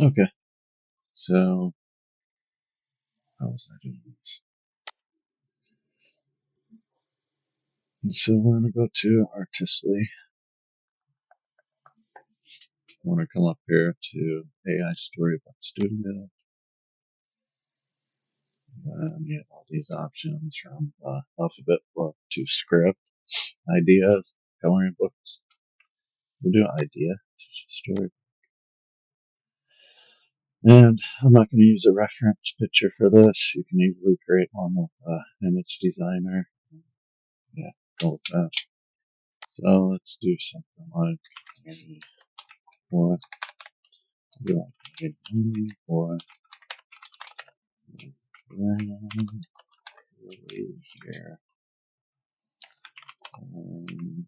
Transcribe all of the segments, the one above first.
Okay, so how was I doing this? And so we're going to go to Artistly. I want to come up here to AI Storybook Studio. And get all these options from the alphabet book to script, ideas, coloring books. We'll do idea to story. And I'm not going to use a reference picture for this. You can easily create one with Image Designer. Yeah, go with that. So let's do something like what do I need for really here. And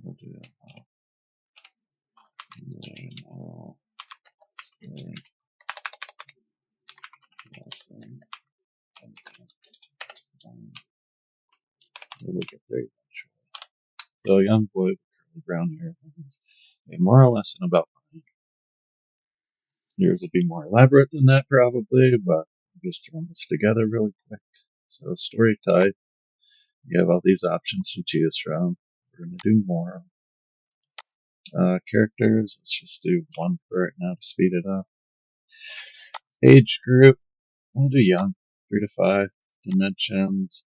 we'll do moral lesson. We'll get there eventually. So, a young boy with curly brown hair has a moral lesson about money. Yours will be more elaborate than that, probably, but I'm just throwing this together really quick. So, story type, you have all these options to choose from. We're going to do more. Characters, let's just do one for right now to speed it up. Age group, we'll do young, 3 to 5. Dimensions,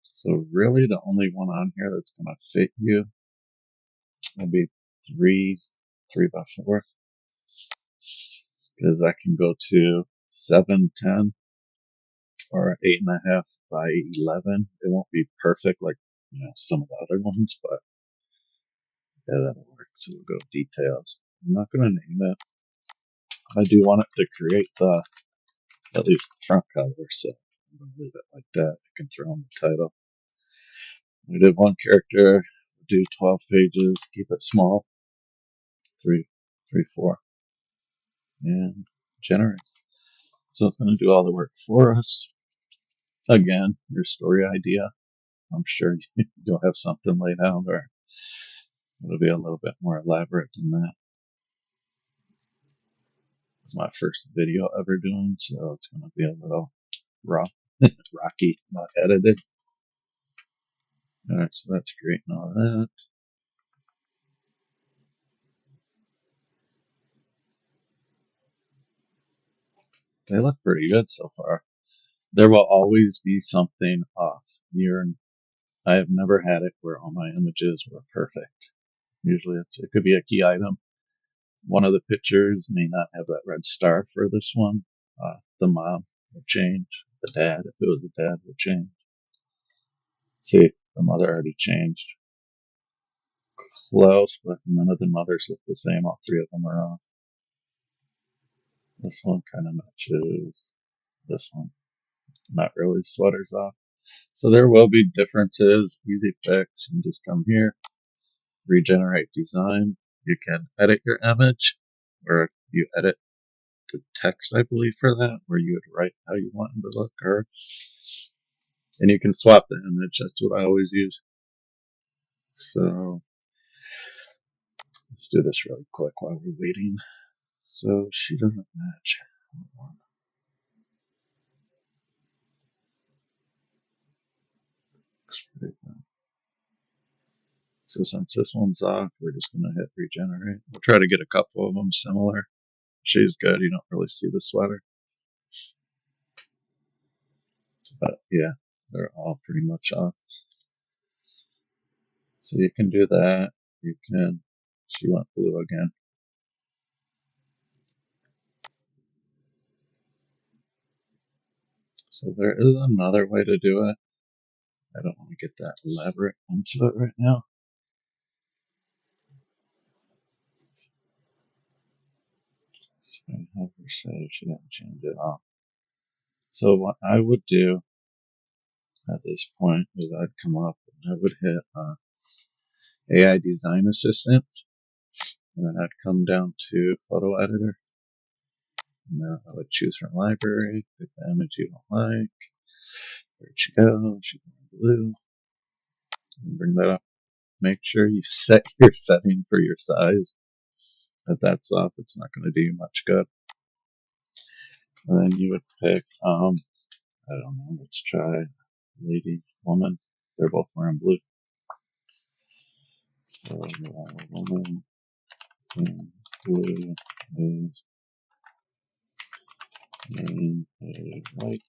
so really the only one on here that's going to fit you will be 3 by 4, because I can go to 710 or 8.5 by 11. It won't be perfect like some of the other ones, but yeah, that'll work. So we'll go details. I'm not going to name it. I do want it to create at least the front cover, so I'm going to leave it like that. I can throw in the title. We did one character, do 12 pages, keep it small, 4, and generate. So it's going to do all the work for us. Again, your story idea. I'm sure you'll have something laid out, or it'll be a little bit more elaborate than that. It's my first video ever doing, so it's going to be a little rocky, not edited. All right, so that's great and all that. They look pretty good so far. There will always be something off. I have never had it where all my images were perfect. Usually it could be a key item. One of the pictures may not have that red star for this one. The mom will change. The dad, if it was a dad, will change. See, the mother already changed. Close, but none of the mothers look the same. All 3 of them are off. This one kind of matches this one. Not really. Sweater's off. So there will be differences. Easy fix. You can just come here, regenerate design. You can edit your image, or you edit the text, I believe, for that, where you would write how you want it to look, and you can swap the image. That's what I always use. So let's do this really quick while we're waiting. So she doesn't match. So since this one's off, we're just going to hit regenerate. We'll try to get a couple of them similar. She's good. You don't really see the sweater. But yeah, they're all pretty much off. So you can do that. She went blue again. So there is another way to do it. I don't want to get that elaborate into it right now. So I have her say she didn't change it off. So what I would do at this point is I'd come up and I would hit AI Design Assistant, and then I'd come down to Photo Editor. And then I would choose from library, pick the image you don't like. Where'd she go? She's in blue. And bring that up. make sure you set your setting for your size. If that's off, it's not going to do you much good. And then you would pick, I don't know, let's try lady, woman. They're both wearing blue. So, woman in blue is wearing a white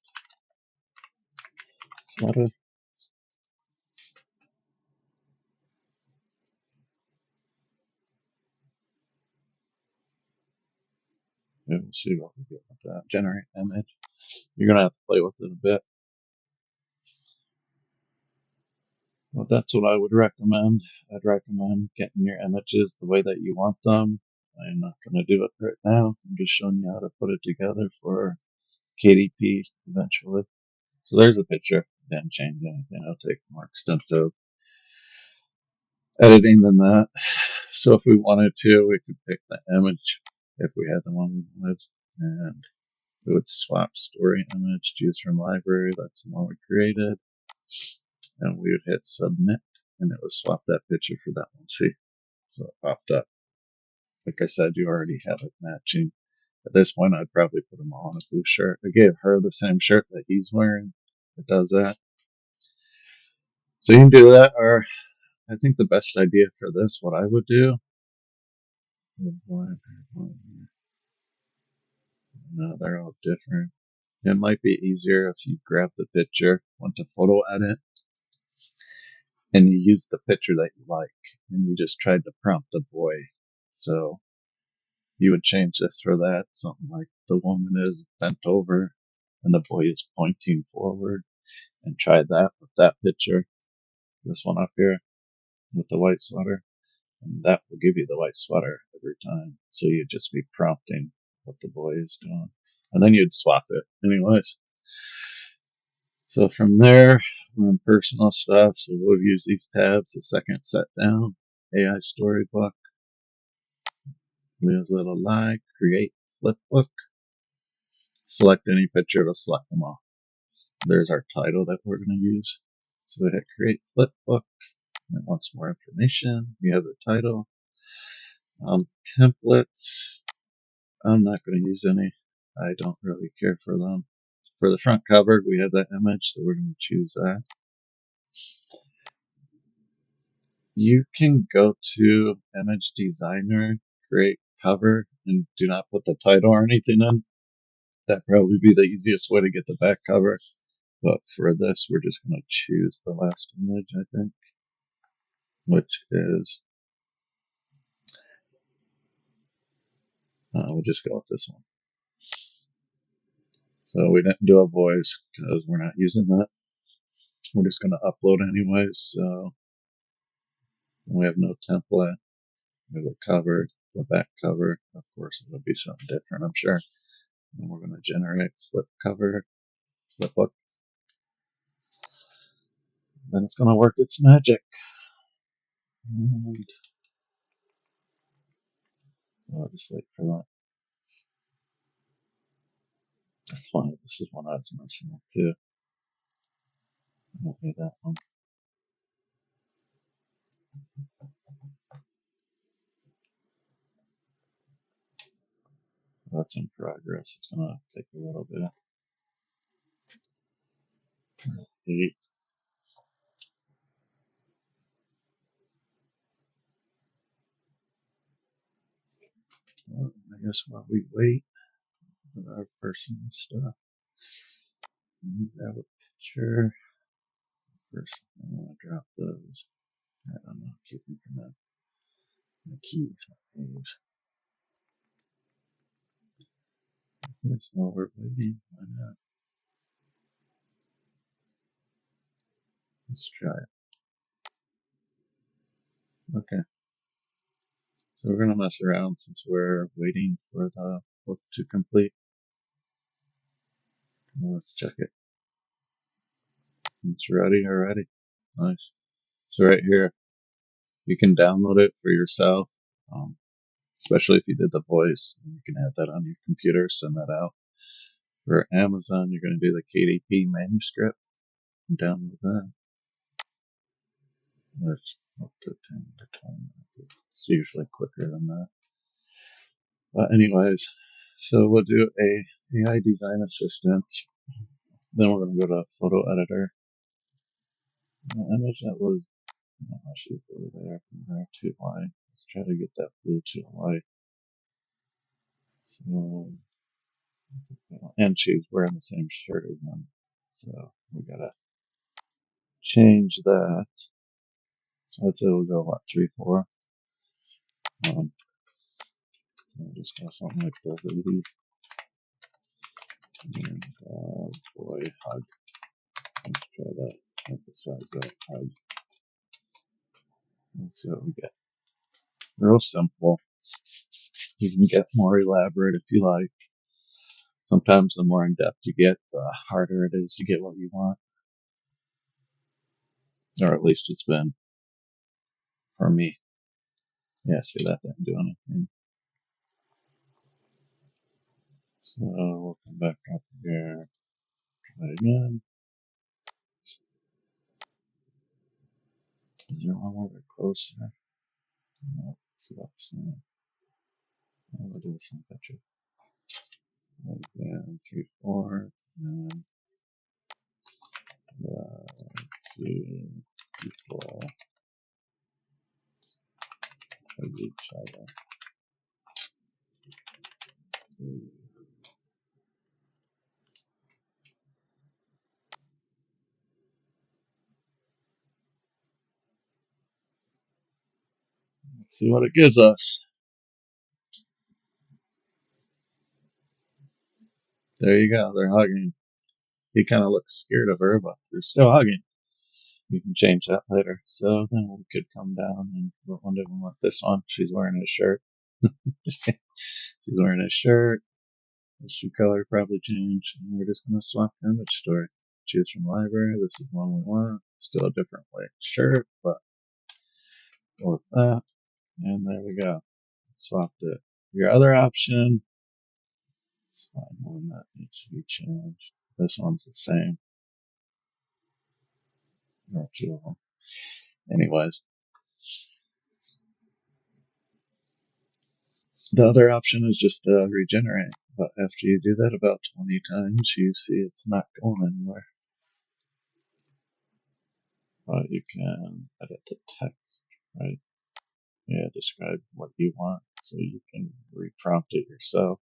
sweater. And we'll see what we get with that. Generate image. You're going to have to play with it a bit. But that's what I would recommend. I'd recommend getting your images the way that you want them. I'm not going to do it right now. I'm just showing you how to put it together for KDP eventually. So there's a picture. Didn't change anything. It'll take more extensive editing than that. So if we wanted to, we could pick the image if we had the one we wanted, and we would swap story image, choose from library. That's the one we created, and we would hit submit, and it would swap that picture for that one. See, so it popped up. Like I said, you already have it matching. At this point, I'd probably put them all on a blue shirt. I gave her the same shirt that he's wearing. It does that. So you can do that, or I think the best idea for this, what I would do, no, they're all different. It might be easier if you grab the picture, went to photo edit, and you use the picture that you like, and you just tried to prompt the boy. So you would change this for that, something like the woman is bent over and the boy is pointing forward, and try that with that picture. This one up here with the white sweater, and that will give you the white sweater every time. So you'd just be prompting what the boy is doing, and then you'd swap it anyways. So from there, we're in personal stuff. So we'll use these tabs. The second set down, AI storybook, Leo's little lie, create flipbook. Select any picture to select them all. There's our title that we're going to use. So we hit create flipbook. And it wants more information. You have the title. Templates. I'm not going to use any. I don't really care for them. For the front cover, we have that image, so we're going to choose that. You can go to Image Designer, create cover, and do not put the title or anything in. That'd probably be the easiest way to get the back cover. But for this, we're just going to choose the last image, I think, which is, we'll just go with this one. So we didn't do a voice because we're not using that. We're just going to upload anyways. So we have no template. We have a cover, the back cover. Of course, it'll be something different, I'm sure. And we're going to generate flip cover, flip book. Then it's going to work its magic. And I'll just wait for that. That's fine. This is one I was messing with too. I don't need that one. That's in progress. It's going to take a little bit. 8. Well, I guess while we wait for our personal stuff, we grab a picture. First, I want to drop those. I don't know. Keep them from my keys. My keys. Yes, while we're waiting, why not? Let's try it. Okay. So we're going to mess around since we're waiting for the book to complete. Let's check it. It's ready already. Nice. So right here, you can download it for yourself, especially if you did the voice. You can add that on your computer, send that out. For Amazon, you're going to do the KDP manuscript and download that. Which up to 10 to 20 minutes. It's usually quicker than that. But anyways, so we'll do a AI design assistant. Then we're going to go to photo editor. The image that was, she's over there, from there to white. Let's try to get that blue to white. So, and she's wearing the same shirt as them. So we gotta change that. So I'd say we'll go, what, 3, 4? I'll just go something like the lady and boy hug. Let's try to emphasize that hug. Let's see what we get. Real simple. You can get more elaborate if you like. Sometimes the more in depth you get, the harder it is to get what you want. Or at least it's been for me. Yeah, see, that didn't do anything. So we'll come back up here. Try again. Is there one where they're closer? No, it's about the same. We'll do the same picture. Again, 3, 4, and 2 people of each other. Let's see what it gives us. There you go. They're hugging. He kind of looks scared of her, but they're still hugging. You can change that later. So then we could come down and what one do we want? This one. She's wearing a shirt. She's wearing a shirt. The shoe color probably changed. And we're just going to swap the image story. Choose from library. This is one we want. Still a different white shirt, but go with that. And there we go. Swapped it. Your other option, let's find one that needs to be changed. This one's the same. Or two of them. Anyways, the other option is just regenerate. But after you do that about 20 times, you see it's not going anywhere. But you can edit the text, right? Yeah, describe what you want. So you can reprompt it yourself.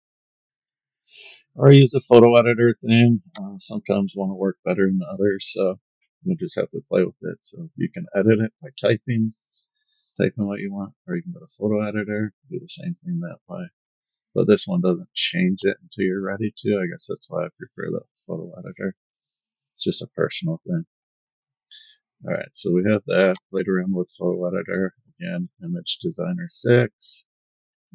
Or use the photo editor thing. Sometimes one will work better than the others, so you'll just have to play with it. So you can edit it by typing what you want, or you can go to photo editor, do the same thing that way. But this one doesn't change it until you're ready to. I guess that's why I prefer the photo editor. It's just a personal thing. All right, so we have that. Played around with photo editor again. Image designer 6.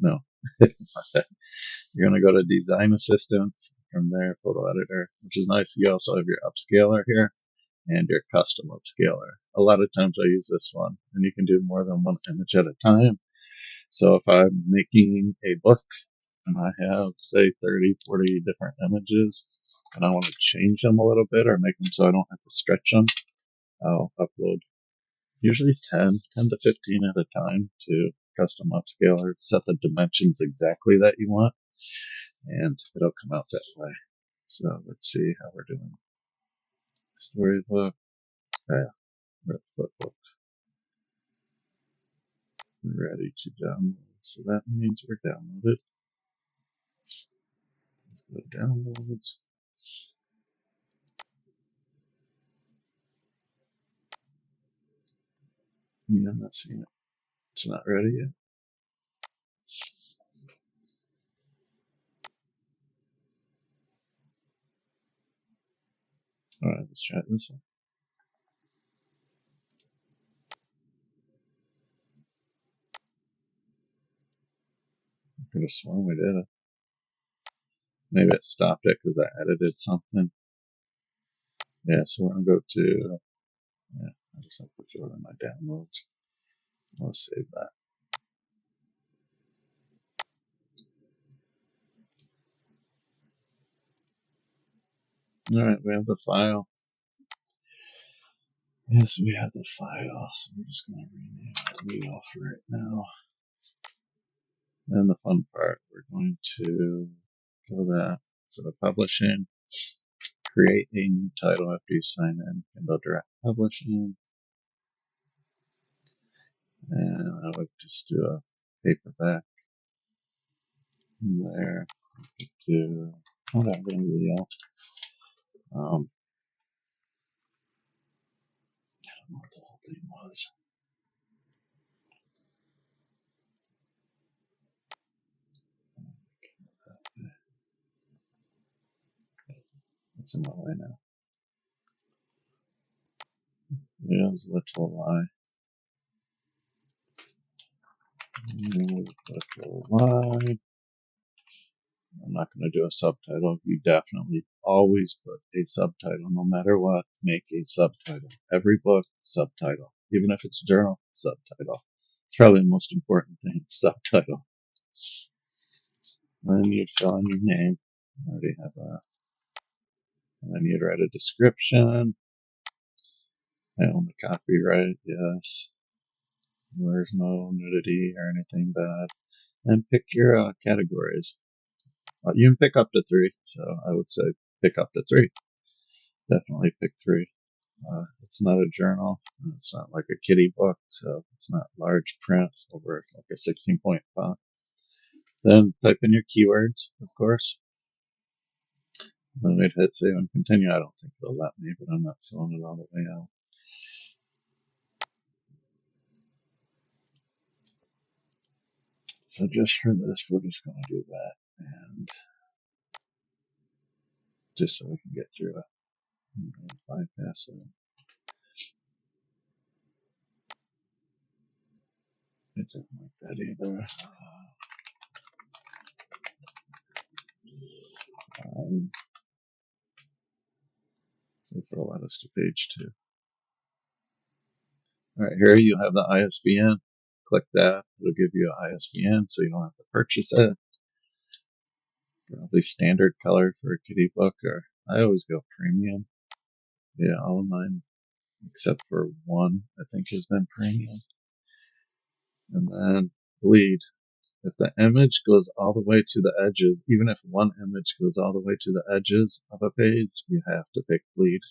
No, you're gonna go to design assistant. From there, photo editor, which is nice. You also have your upscaler here and your custom upscaler. A lot of times I use this one, and you can do more than one image at a time. So if I'm making a book and I have, say, 30, 40 different images, and I want to change them a little bit or make them so I don't have to stretch them, I'll upload usually 10 to 15 at a time to custom upscaler, set the dimensions exactly that you want, and it'll come out that way. So let's see how we're doing. Storybook, flipbook, ready to download. So that means we're downloaded. Let's go to downloads. Yeah, I'm not seeing it. It's not ready yet. All right, let's try this one. I could have sworn we did it. Maybe it stopped it because I edited something. Yeah, so we're gonna go to. Yeah, I just have to throw it in my downloads. I'll save that. All right, we have the file. Yes, we have the file, so we're just going to rename it Leo for right now. And the fun part, we're going to go that for the publishing, create a new title after you sign in, Kindle Direct Publishing, and I would just do a paperback there. Do whatever Leo. I don't know what the whole thing was. It's in my way now. Leo's Little Lie. Little Lie. I'm not going to do a subtitle. You definitely always put a subtitle, no matter what. Make a subtitle. Every book, subtitle. Even if it's a journal, subtitle. It's probably the most important thing, subtitle. And then you'd fill in your name. I already have that. And then you'd write a description. I own the copyright, yes. There's no nudity or anything bad. And pick your categories. You can pick up to 3, so I would say pick up to 3. Definitely pick 3. It's not a journal. It's not like a kiddie book, so it's not large print over like a 16-point font. Then type in your keywords, of course. Then we'd hit save and continue. I don't think it'll let me, but I'm not filling it all the way out. So just for this, we're just going to do that, and just so we can get through it. I'm going to bypass that. I didn't like that either. So if it'll let us to page 2. All right, here you have the ISBN. Click that. It'll give you an ISBN, so you don't have to purchase it. Probably standard color for a kiddie book, or I always go premium. Yeah, all of mine, except for one, I think has been premium. And then bleed. If the image goes all the way to the edges, even if one image goes all the way to the edges of a page, you have to pick bleed.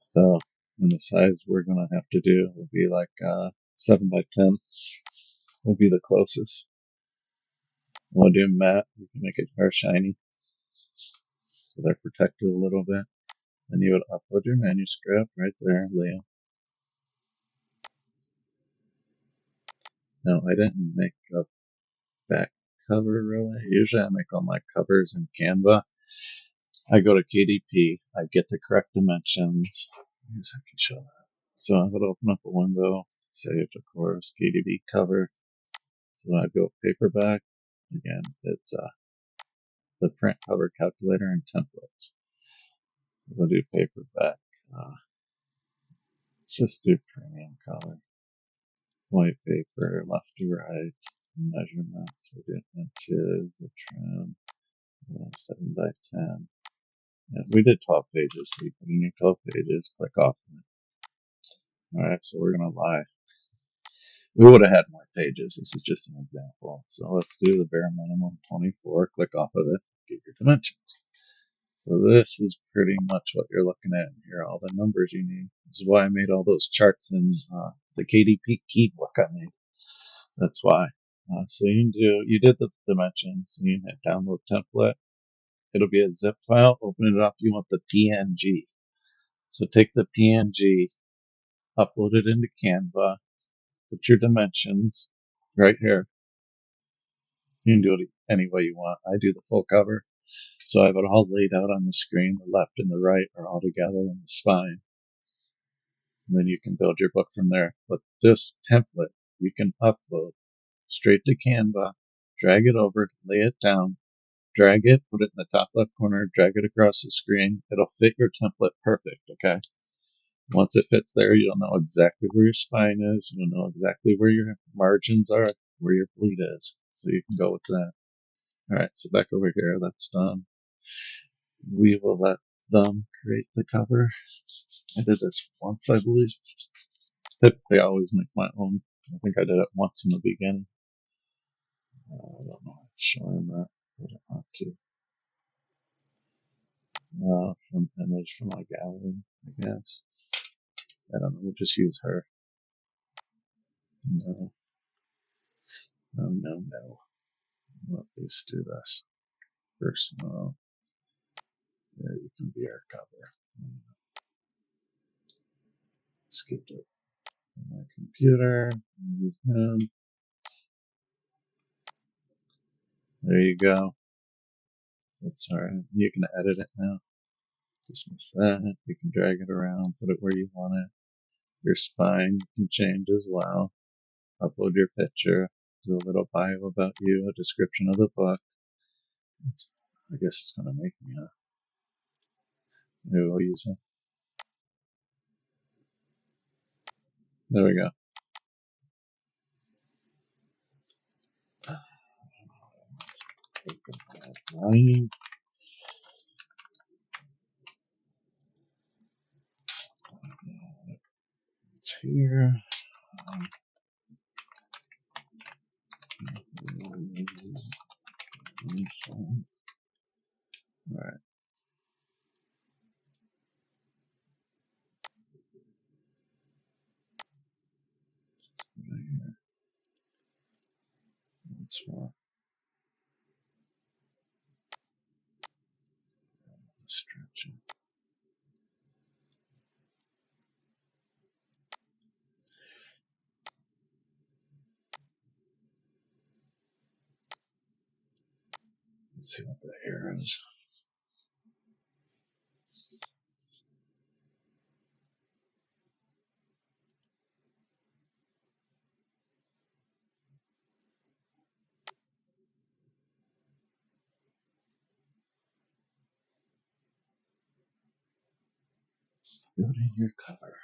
So, and the size we're going to have to do will be like 7 by 10 will be the closest. We'll do matte. You can make it hair shiny, so they're protected a little bit. And you would upload your manuscript right there, Leo. No, I didn't make a back cover really. Usually I make all my covers in Canva. I go to KDP, I get the correct dimensions. I guess I can show that. So I would open up a window, saved of course, KDP cover. So I go paperback. Again, it's the print cover calculator and templates. So we'll do paperback. Let's just do premium color. White paper, left to right, measurements. We'll do inches, the trim, 7 by 10. Yeah, we did 12 pages, so you put in your 12 pages, click off. Alright, so we're going to lie. We would have had more pages. This is just an example. So let's do the bare minimum 24. Click off of it. Get your dimensions. So this is pretty much what you're looking at here. All the numbers you need. This is why I made all those charts in the KDP key book I made. That's why. So you did the dimensions. You can hit download template. It'll be a zip file. Open it up. You want the PNG. So take the PNG, upload it into Canva, put your dimensions right here. You can do it any way you want. I do the full cover. So I have it all laid out on the screen. The left and the right are all together in the spine. And then you can build your book from there. But this template you can upload straight to Canva, drag it over, lay it down, drag it, put it in the top left corner, drag it across the screen. It'll fit your template perfect, okay? Once it fits there, you'll know exactly where your spine is. You'll know exactly where your margins are, where your bleed is. So you can go with that. All right, so back over here, that's done. We will let create the cover. I did this once, I believe. Typically, I always make my own. I think I did it once in the beginning. I don't know how to show him that. I don't have to. From image from my gallery, I guess. I don't know. We'll just use her. No. Let us do this. Personal. Yeah, you can be our cover. Skipped it. On my computer. Use him. There you go. That's alright. You can edit it now. Dismiss that. You can drag it around, put it where you want it. Your spine you can change as well. Upload your picture. Do a little bio about you, a description of the book. I guess it's gonna make me maybe we'll use it. There we go. Line. It's here. Alright. That's for stretching. Let's see what the hair is. Building your cover.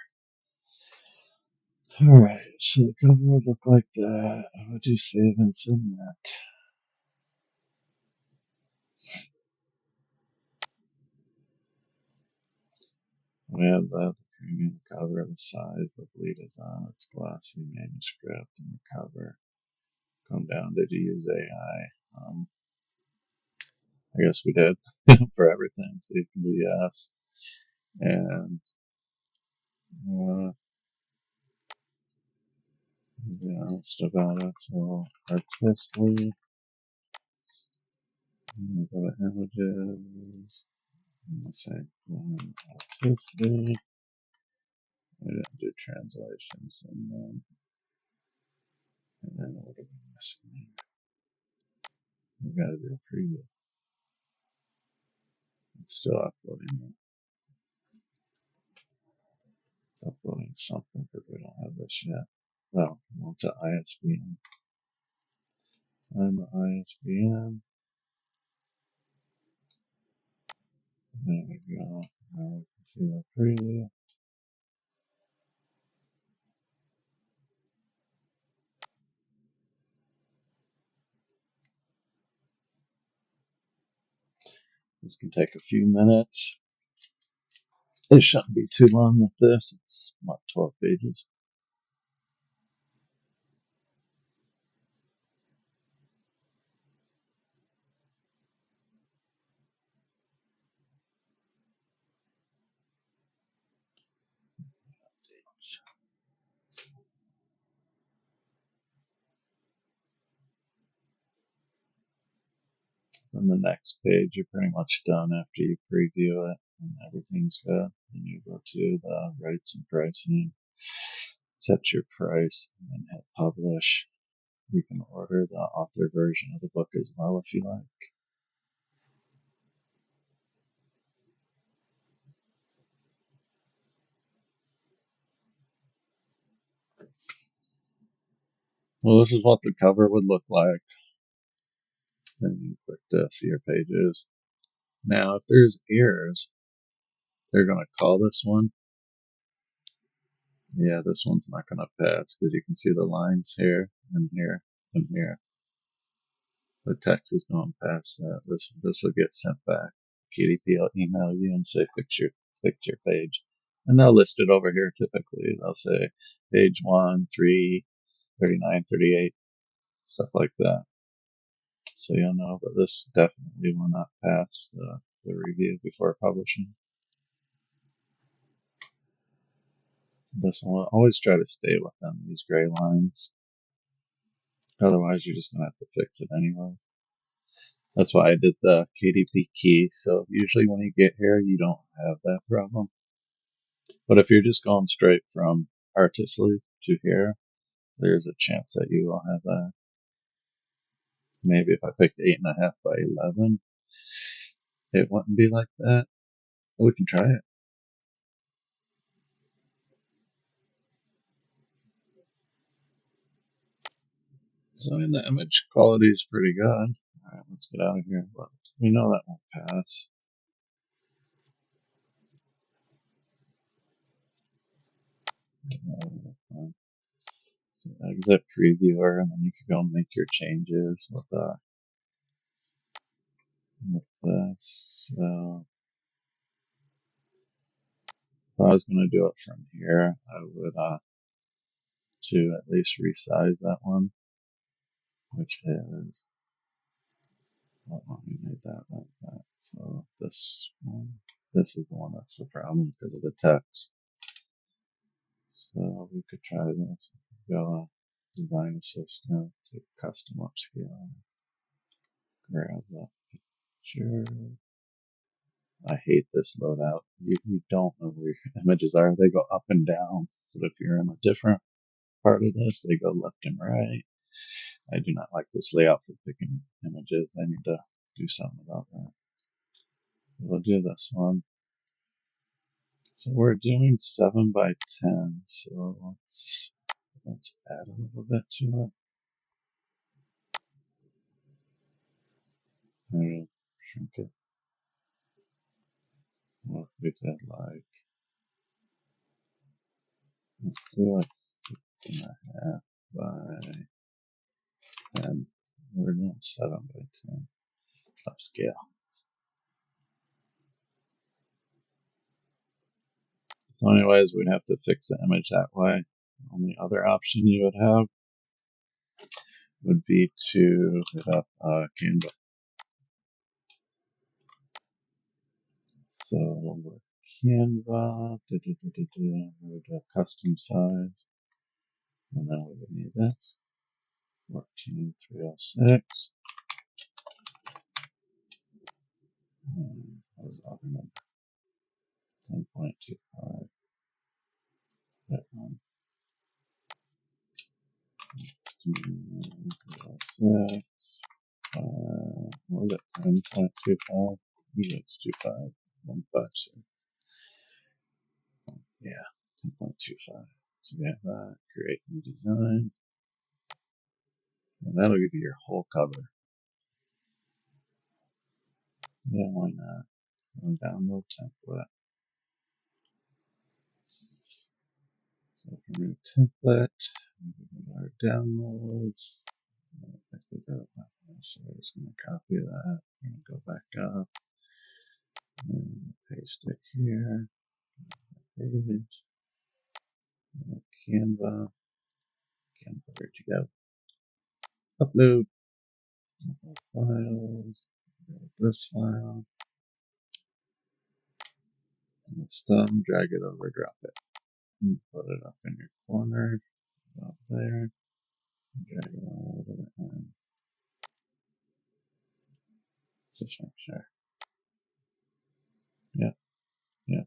Alright, so the cover would look like that. I would do save and submit. We have the premium cover, the size, the bleed is on, it's glossy manuscript, and the cover. Come down, did you use AI? I guess we did for everything, so you can do yes. And just about it. So artistically, go to images. Let's say artistically. I didn't do translations, and then what are we missing? We gotta do a preview. It's still uploading it. It's uploading something because we don't have this yet. Well, it's an ISBN. Find the ISBN. There we go. Now we can see the preview. This can take a few minutes. It shouldn't be too long with this. It's about 12 pages. On the next page, you're pretty much done after you preview it and everything's good. Then you go to the rates and pricing, set your price, and then hit publish. You can order the author version of the book as well if you like. Well, this is what the cover would look like. Then you click to see your pages. Now, if there's errors, they're going to call this one. Yeah, this one's not going to pass because you can see the lines here and here and here. The text is going past that. This will get sent back. KDP will email you and say fix your page, and they'll list it over here. Typically, they'll say page 1, 3, 39, 38, stuff like that. So you'll know, but this definitely will not pass the review before publishing. This one will always try to stay within these gray lines. Otherwise, you're just going to have to fix it anyway. That's why I did the KDP key. So usually when you get here, you don't have that problem. But if you're just going straight from artist leaf to here, there's a chance that you will have that. Maybe if I picked 8.5 by 11, it wouldn't be like that. But we can try it. So I mean, the image quality is pretty good. All right, let's get out of here. But we know that won't pass. So exit previewer, and then you can go and make your changes with this. So if I was going to do it from here, I would to at least resize that one, which is, well, we made that like that. So this one, this is the one that's the problem because of the text. So we could try this. We could go design assistant to custom upscale. Grab that picture. I hate this loadout. You don't know where your images are. They go up and down. But if you're in a different part of this, they go left and right. I do not like this layout for picking images. I need to do something about that. We'll do this one. So we're doing 7 by 10. So let's add a little bit to it. Maybe shrink it. What we did like, let's do like 6.5 by 10. We're doing 7 by 10. Upscale. So anyways, we'd have to fix the image that way. The only other option you would have would be to hit up Canva. So with Canva, we would have custom size, and then we would need this 14306. What was the other number? 10.25. That one. 206. What was it? 10.25. Usually it's 25. 156. Yeah, 10.25. So we have that. Create new design. And that'll give you your whole cover. Yeah, why not? Download template. So for new template, we go to our downloads. I think we got that one. So we're just going to copy that. We're going to go back up and paste it here. Page. Canva. Canva, where'd you go? Upload. Files. This file. And it's done. Drag it over, drop it. And put it up in your corner. Up there. Drag it all over the end. Just make sure. Yeah, yeah,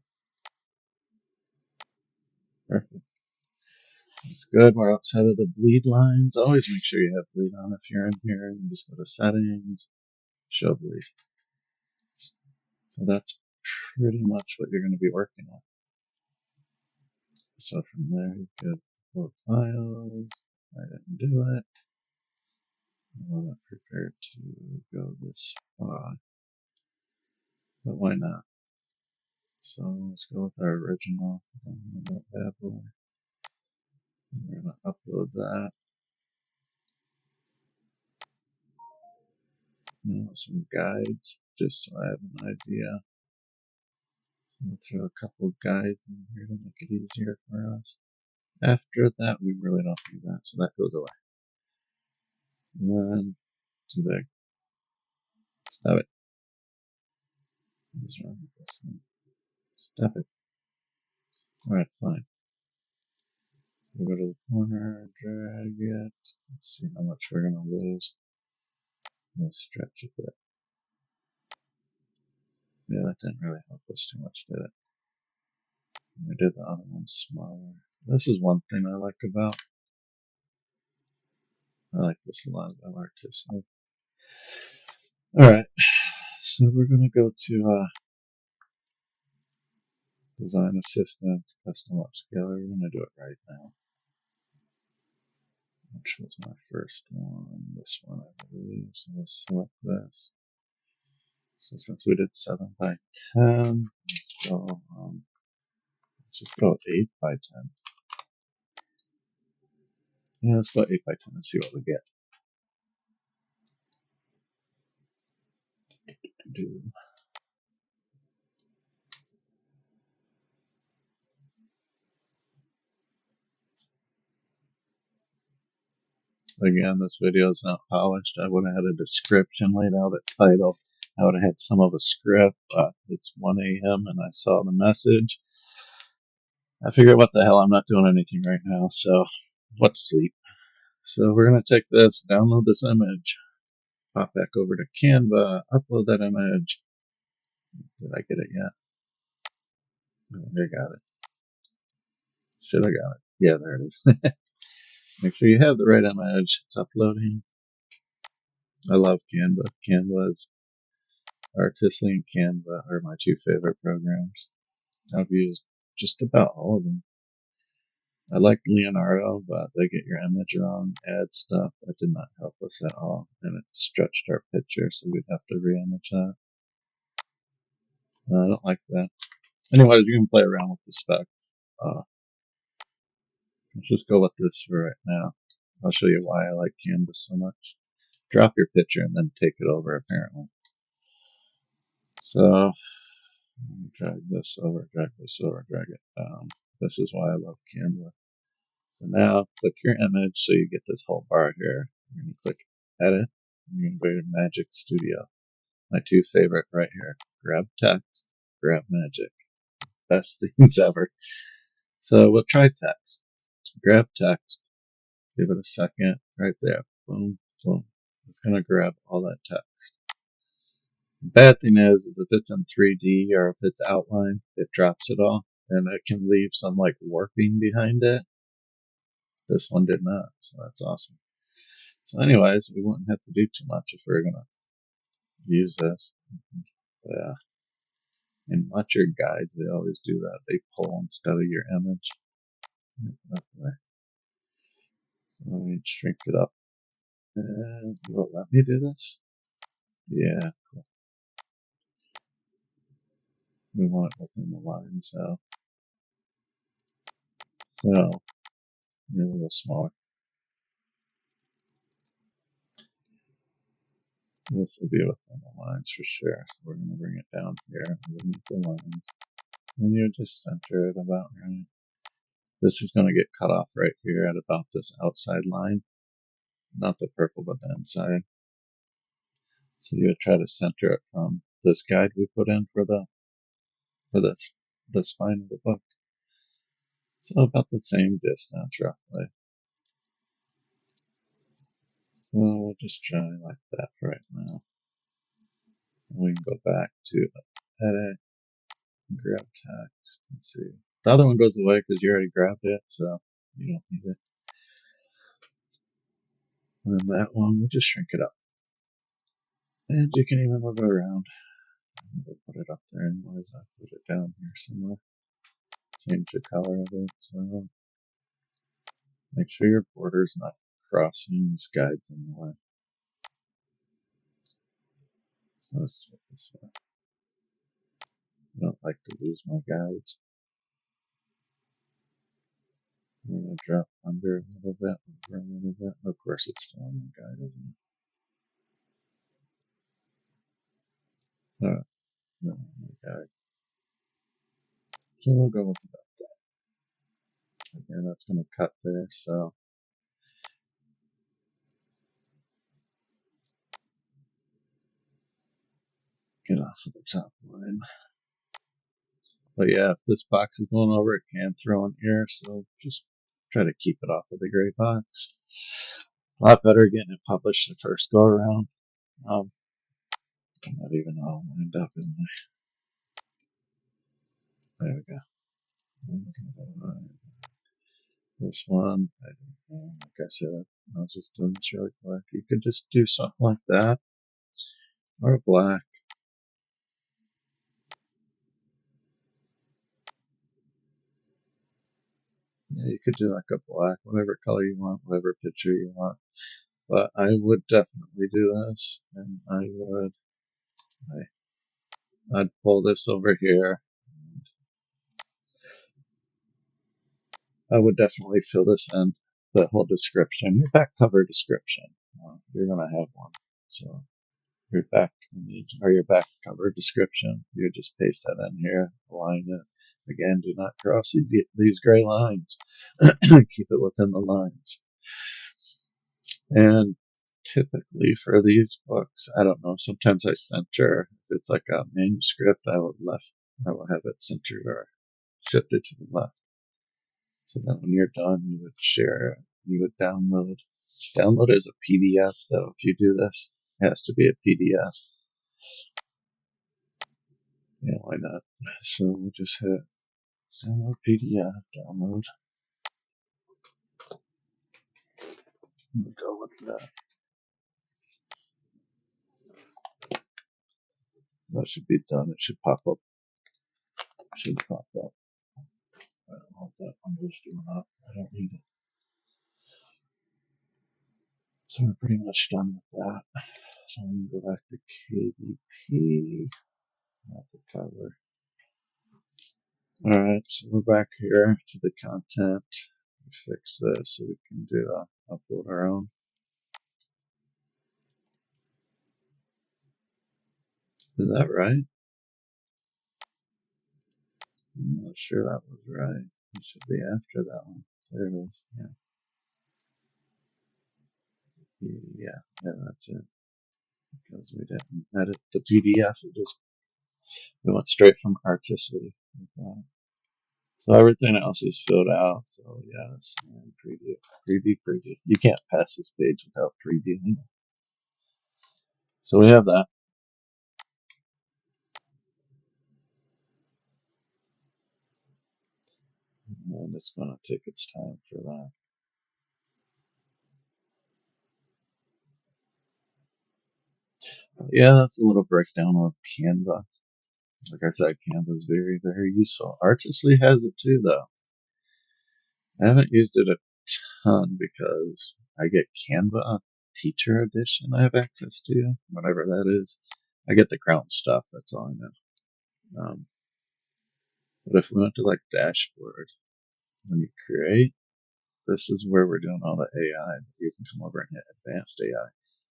perfect. That's good. We're outside of the bleed lines. Always make sure you have bleed on if you're in here. And just go to settings, show bleed. So that's pretty much what you're going to be working on. So from there, you could upload files. I didn't do it. I'm not prepared to go this far, but why not? So let's go with our original. We're going to upload that. Some guides. just so I have an idea. We'll throw a couple of guides in here to make it easier for us. After that, we really don't do that, so that goes away. And then, too big. Stop it. What is wrong with this thing? Stop it. Alright, fine. We'll go to the corner, drag it. Let's see how much we're going to lose. Let's stretch it a bit. Yeah, that didn't really help us too much, did it? We did the other one smaller. This is one thing I like about. I like this a lot about artistic. Alright, so we're going to go to Design Assistance, Custom Upscaler. We're going to do it right now. Which was my first one? This one, I believe. So let's select this. So since we did 7 by 10, let's go, let's just go 8 by 10. Yeah, let's go 8 by 10 and see what we get. Again, this video is not polished. I would have had a description laid out, a title. I would have had some of a script, but it's 1 a.m. and I saw the message. I figured, what the hell, I'm not doing anything right now, so let's sleep. So we're going to take this, download this image, pop back over to Canva, upload that image. Did I get it yet? I got it. Should have got it. Yeah, there it is. Make sure you have the right image. It's uploading. I love Canva. Canva's Artistly and Canva are my 2 favorite programs. I've used just about all of them. I like Leonardo, but they get your image wrong, add stuff. That did not help us at all, and it stretched our picture, so we'd have to re-image that. I don't like that. Anyways, you can play around with the spec. Let's just go with this for right now. I'll show you why I like Canva so much. Drop your picture and then take it over, apparently. So, drag this over, drag this over, drag it down. This is why I love Canva. So now, click your image so you get this whole bar here. You're going to click Edit, and you're going to go to Magic Studio. My 2 favorite right here. Grab text, grab magic. Best things ever. So we'll try text. Grab text, give it a second, right there. Boom, boom. It's going to grab all that text. The bad thing is if it's in 3D or if it's outlined, it drops it all, and it can leave some like warping behind it. This one did not, so that's awesome. So anyways, we wouldn't have to do too much if we are going to use this. Yeah. In Watcher guides, they always do that. They pull instead of your image. So let me shrink it up. And will it let me do this? Yeah, cool. We want it within the line, so maybe a little smaller. This will be within the lines for sure. So we're going to bring it down here underneath the lines. And you just center it about right. This is going to get cut off right here at about this outside line. Not the purple, but the inside. So you would try to center it from this guide we put in for the spine of the book. So about the same distance roughly. So we'll just try like that for right now. And we can go back to edit, grab text, and see. The other one goes away because you already grabbed it, so you don't need it. And then that one, we'll just shrink it up. And you can even move it around. We'll put it up there anyways. I'll put it down here somewhere. Change the color of it. So make sure your border's not crossing these guides in the way. So let's do it this way. I don't like to lose my guides. I'm going to drop under a little bit, over a little bit. Of course, it's still on the guide, isn't No, okay. So we'll go with that. Okay, that's going to cut there. So get off of the top line. But yeah, if this box is going over, it can throw an error. So just try to keep it off of the gray box. A lot better getting it published the first go around. I'm not even know I'll wind up in there we go. This one, I don't know. Like I said, I was just doing this really quick. You could just do something like that, or black. Yeah, you could do like a black, whatever color you want, whatever picture you want. But I would definitely do this, and I'd pull this over here. I would definitely fill this in, the whole description, your back cover description. You're gonna have one, so your back image or your back cover description. You just paste that in here, align it. Again, do not cross these gray lines. Keep it within the lines. And typically for these books, I don't know, sometimes I center. If it's like a manuscript, I will have it centered or shifted to the left. So that when you're done, you would share it. You would download. Download as a PDF though. If you do this, it has to be a PDF. Yeah, why not? So we'll just hit download PDF, download. We'll go with that. That should be done. It should pop up. Should pop up. I don't know what that one was doing up. I don't need it. So we're pretty much done with that. So I'm going to go back to KDP, not the cover. Alright, so we're back here to the content. We fix this so we can do upload our own. Is that right? I'm not sure that was right. It should be after that one. There it is. Yeah, that's it. Because we didn't edit the PDF, we went straight from artistly. So everything else is filled out. So yes, and preview. You can't pass this page without previewing. So we have that. And it's going to take its time for that. Yeah, that's a little breakdown of Canva. Like I said, Canva is very, very useful. Artistly has it too, though. I haven't used it a ton because I get Canva Teacher Edition I have access to, whatever that is. I get the Crown stuff, that's all I know. But if we went to like dashboard, when you create, this is where we're doing all the AI. You can come over and hit advanced AI.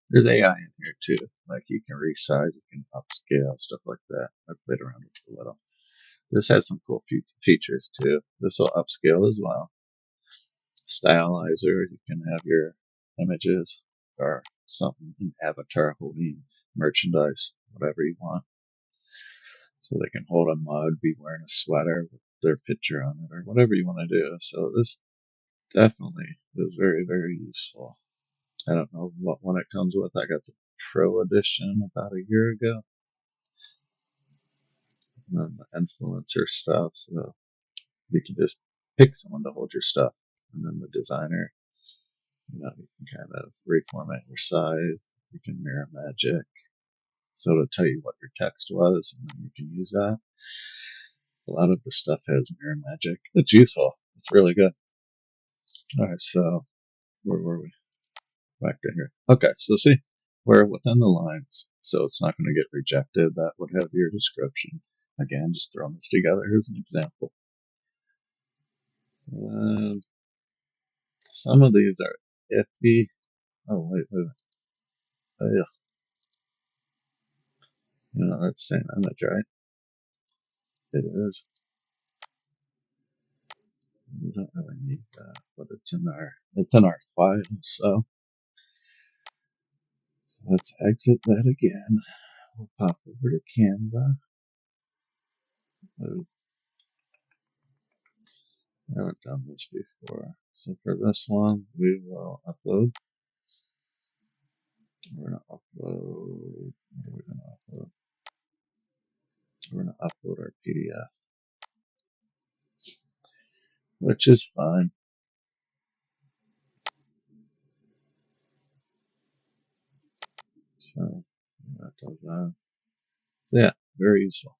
There's AI in here too. Like you can resize, you can upscale, stuff like that. I played around with it a little. This has some cool features too. This will upscale as well. Stylizer, you can have your images or something, an avatar holding merchandise, whatever you want. So they can hold a mug, be wearing a sweater with their picture on it, or whatever you want to do. So this definitely is very, very useful. I don't know what one it comes with. I got the Pro Edition about a year ago. And then the influencer stuff. So you can just pick someone to hold your stuff. And then the designer, you can kind of reformat your size. You can mirror magic. So to tell you what your text was, and then you can use that. A lot of the stuff has mirror magic. It's useful. It's really good. All right, so where were we? Back to here. Okay, so see, we're within the lines, so it's not going to get rejected. That would have your description. Again, just throwing this together. Here's an example. So, some of these are iffy. Oh, wait. Ugh. You know, that's the same image, right? It is. We don't really need that, but it's in our file, so let's exit that again. We'll pop over to Canva. Oh, I haven't done this before. So for this one, we will upload. We're gonna upload. What are we gonna upload? We're gonna upload our PDF, which is fine. So that does that. So yeah, very useful.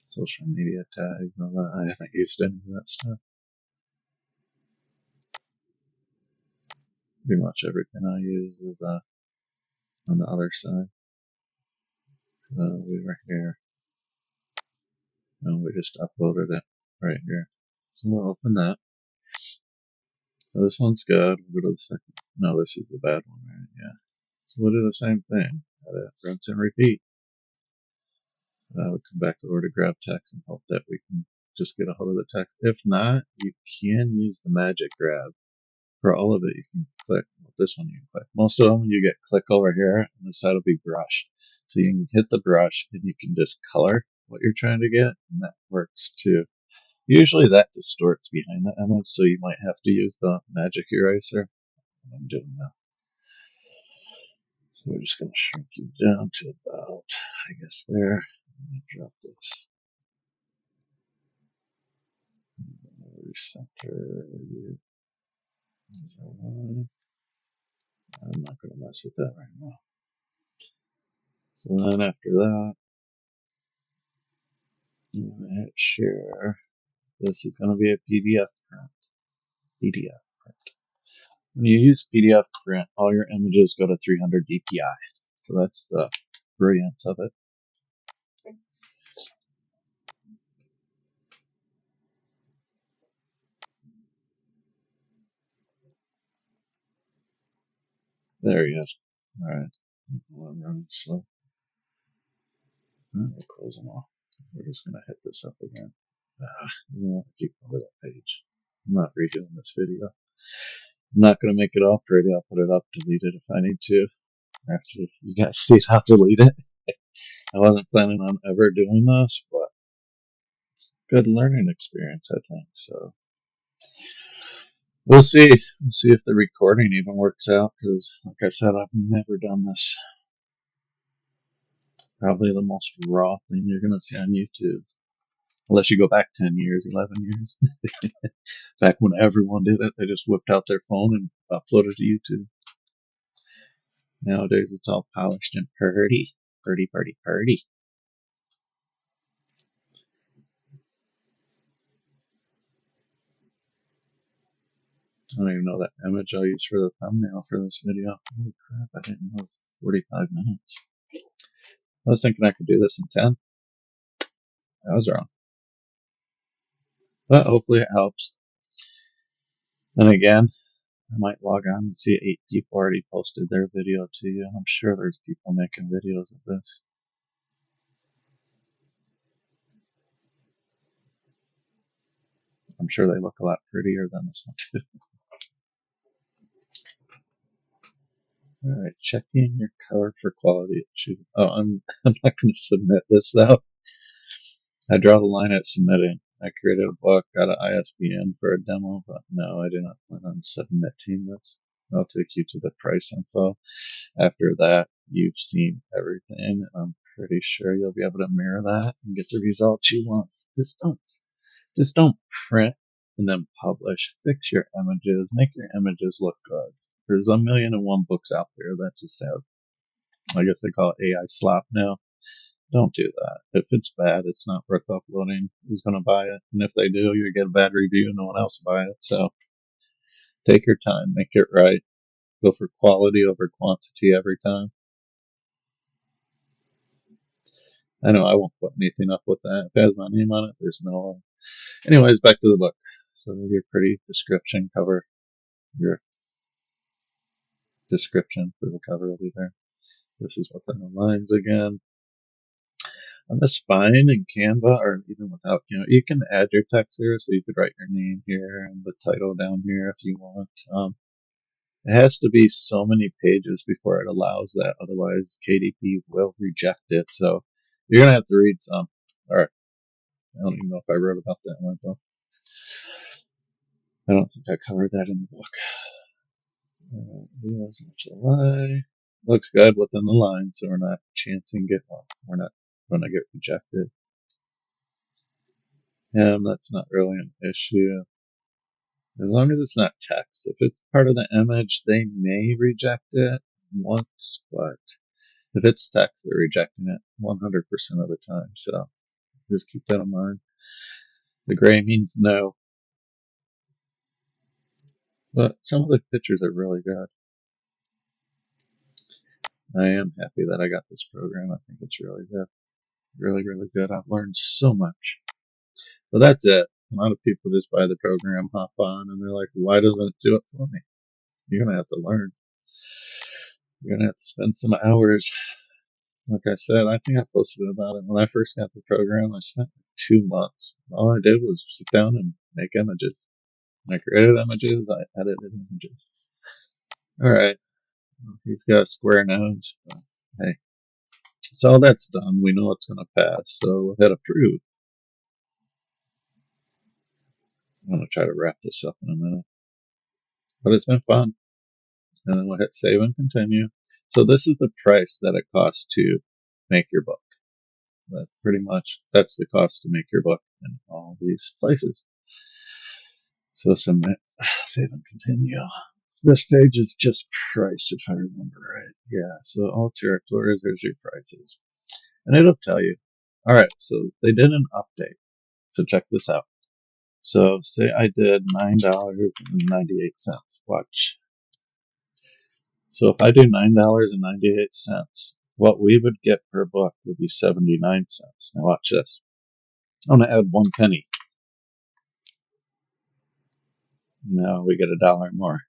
Social media tags, all that. I haven't used any of that stuff. Pretty much everything I use is on the other side. So we were here, and we just uploaded it right here. So we'll open that. So this one's good. We'll go to the second. No, this is the bad one, right? Yeah. So we'll do the same thing. Edit, rinse, and repeat. We'll come back over to grab text and hope that we can just get a hold of the text. If not, you can use the magic grab. For all of it, you can click. Well, this one you can click. Most of them, you get click over here, and this side will be brush. So you can hit the brush, and you can just color what you're trying to get, and that works too. Usually that distorts behind the image, so you might have to use the magic eraser. I'm doing that. So we're just going to shrink you down to about, I guess, there. Let me drop this. Recenter you. I'm not going to mess with that right now. So then after that, I'm going to hit share. This is going to be a PDF print. PDF print. When you use PDF print, all your images go to 300 dpi. So that's the brilliance of it. There he is. All right. I'm running slow. We'll close them all. We're just going to hit this up again. We want to keep over that page. I'm not redoing this video. I'm not going to make it all pretty. I'll put it up, delete it if I need to. After you guys see how to delete it. I wasn't planning on ever doing this, but it's a good learning experience, I think. So we'll see. We'll see if the recording even works out, because, like I said, I've never done this. Probably the most raw thing you're going to see on YouTube. Unless you go back 10 years, 11 years. Back when everyone did it, they just whipped out their phone and uploaded to YouTube. Nowadays, it's all polished and pretty. Pretty, pretty, pretty. I don't even know that image I'll use for the thumbnail for this video. Holy crap, I didn't know it was 45 minutes. I was thinking I could do this in 10. I was wrong. But hopefully it helps. And again, I might log on and see 8 people already posted their video to you. I'm sure there's people making videos of this. I'm sure they look a lot prettier than this one too. Alright, checking your cover for quality. Oh, I'm not going to submit this though. I draw the line at submitting. I created a book, got an ISBN for a demo, but no, I do not plan on submitting this. I'll take you to the price info. After that, you've seen everything. I'm pretty sure you'll be able to mirror that and get the results you want. Just don't print and then publish. Fix your images. Make your images look good. There's a million and one books out there that just have, I guess they call it AI slop now. Don't do that. If it's bad, it's not worth uploading. Who's going to buy it? And if they do, you get a bad review and no one else will buy it. So take your time, make it right. Go for quality over quantity every time. I know I won't put anything up with that. If it has my name on it, there's no way. Anyways, back to the book. So your pretty description cover, your description for the cover will be there. This is within the lines again. On the spine in Canva, or even without, you can add your text here, so you could write your name here and the title down here if you want. It has to be so many pages before it allows that, otherwise KDP will reject it. So you're gonna have to read some. All right, I don't even know if I wrote about that one, though. I don't think I covered that in the book. July. Looks good within the line, so we're not chancing we're not going to get rejected. That's not really an issue. As long as it's not text. If it's part of the image, they may reject it once, but if it's text, they're rejecting it 100% of the time. So just keep that in mind. The gray means no. But some of the pictures are really good. I am happy that I got this program. I think it's really good. Really, really good. I've learned so much. But that's it. A lot of people just buy the program, hop on, and they're like, why doesn't it do it for me? You're going to have to learn. You're going to have to spend some hours. Like I said, I think I posted about it. When I first got the program, I spent 2 months. All I did was sit down and make images. I created images, I edited images. All right. He's got a square nose. But hey. So all that's done. We know it's going to pass. So we'll hit approve. I'm going to try to wrap this up in a minute. But it's been fun. And then we'll hit save and continue. So this is the price that it costs to make your book. But pretty much that's the cost to make your book in all these places. So submit, save and continue. This page is just price, if I remember right. Yeah, so all territories, there's your prices. And it'll tell you. All right, so they did an update. So check this out. So say I did $9.98. Watch. So if I do $9.98, what we would get per book would be 79 cents. Now watch this. I'm going to add 1 penny. Now we get $1 more.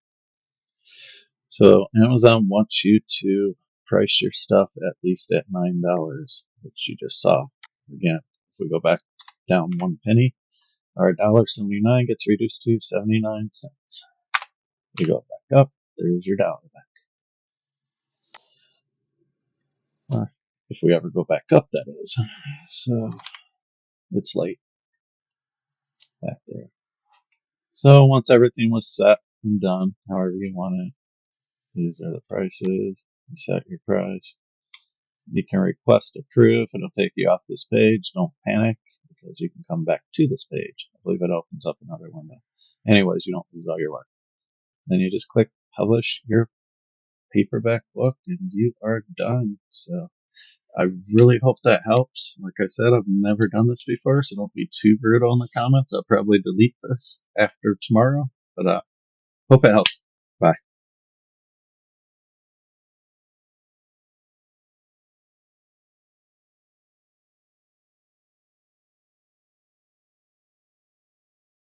So Amazon wants you to price your stuff at least at $9, which you just saw. Again, if we go back down 1 penny, our $1.79 gets reduced to 79 cents. You go back up, there's your $1 back. Or if we ever go back up, that is. So it's late back there. So once everything was set and done, however you want it, these are the prices. You set your price. You can request approve. It'll take you off this page. Don't panic because you can come back to this page. I believe it opens up another window. Anyways, you don't lose all your work. Then you just click publish your paperback book and you are done. So I really hope that helps. Like I said, I've never done this before, so don't be too brutal in the comments. I'll probably delete this after tomorrow, but hope it helps. Bye.